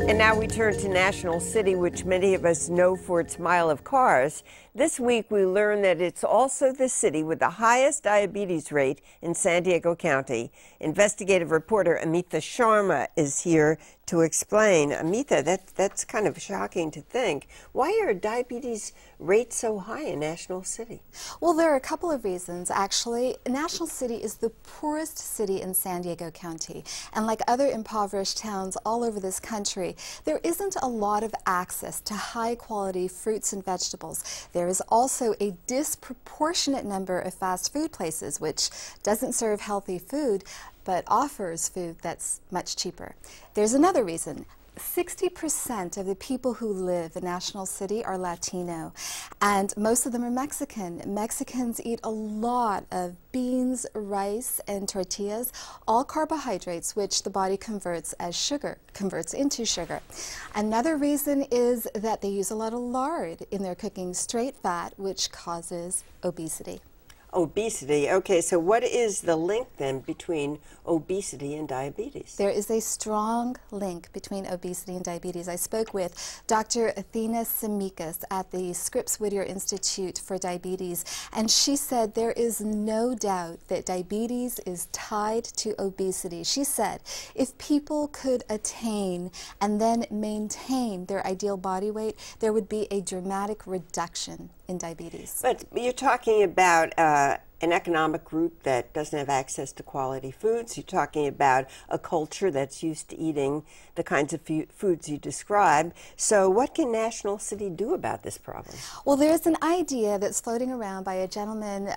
And now we turn to National City, which many of us know for its mile of cars. This week we learn that it's also the city with the highest diabetes rate in San Diego County. Investigative reporter Amita Sharma is here to explain. Amita, that's kind of shocking to think. Why are diabetes rates so high in National City? Well, there are a couple of reasons, actually. National City is the poorest city in San Diego County. And like other impoverished towns all over this country, there isn't a lot of access to high-quality fruits and vegetables. There is also a disproportionate number of fast food places, which doesn't serve healthy food, but offers food that's much cheaper. There's another reason. 60% of the people who live in National City are Latino, and most of them are Mexican. Mexicans eat a lot of beans, rice, and tortillas, all carbohydrates which the body converts into sugar. Another reason is that they use a lot of lard in their cooking, straight fat, which causes obesity. Obesity. Okay, so what is the link then between obesity and diabetes? There is a strong link between obesity and diabetes. I spoke with Dr. Athena Semikas at the Scripps Whittier Institute for Diabetes, and she said there is no doubt that diabetes is tied to obesity. She said if people could attain and then maintain their ideal body weight, there would be a dramatic reduction in diabetes. But you're talking about an economic group that doesn't have access to quality foods. You're talking about a culture that's used to eating the kinds of foods you describe. So what can National City do about this problem? Well, there's an idea that's floating around by a gentleman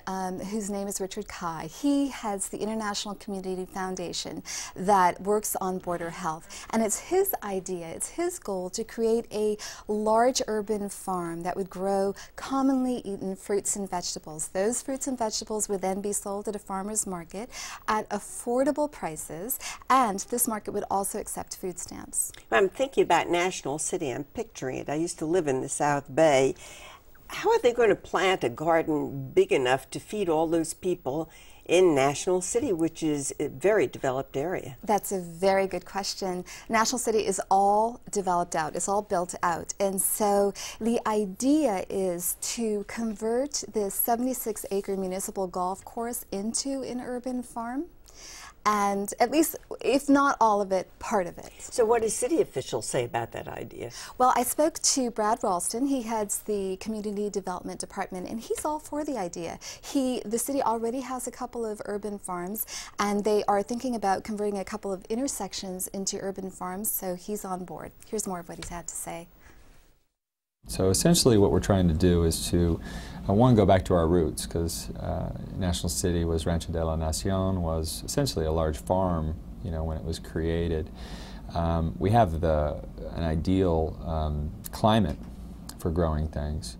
whose name is Richard Kai. He has the International Community Foundation that works on border health. And it's his idea, it's his goal to create a large urban farm that would grow commonly eaten fruits and vegetables. Those fruits and vegetables would then be sold at a farmer's market at affordable prices, and this market would also accept food stamps. I'm thinking about National City. I'm picturing it. I used to live in the South Bay. How are they going to plant a garden big enough to feed all those people in National City, which is a very developed area? That's a very good question. National City is all developed out. It's all built out. And so the idea is to convert this 76-acre municipal golf course into an urban farm. And at least, if not all of it, part of it. So what do city officials say about that idea? Well, I spoke to Brad Ralston. He heads the Community Development Department, and he's all for the idea. The city already has a couple of urban farms, and they are thinking about converting a couple of intersections into urban farms, so he's on board. Here's more of what he's had to say. So essentially what we're trying to do is to, one, go back to our roots, because National City was Rancho de la Nacion, was essentially a large farm, you know, when it was created. We have an ideal climate for growing things.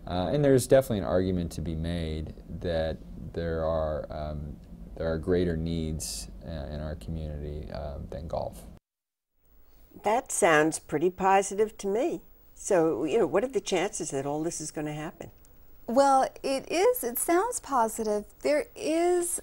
And there's definitely an argument to be made that there are greater needs in our community than golf. That sounds pretty positive to me. So, you know, what are the chances that all this is going to happen? Well, it sounds positive. There is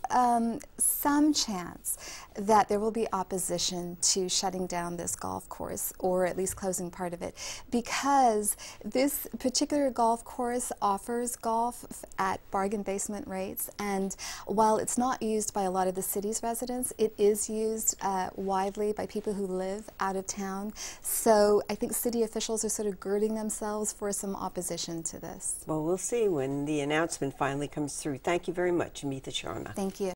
some chance that there will be opposition to shutting down this golf course, or at least closing part of it, because this particular golf course offers golf at bargain basement rates, and while it's not used by a lot of the city's residents, it is used widely by people who live out of town. So I think city officials are sort of girding themselves for some opposition to this. Well, we'll see when the announcement finally comes through. Thank you very much, Amita Sharma. Thank you.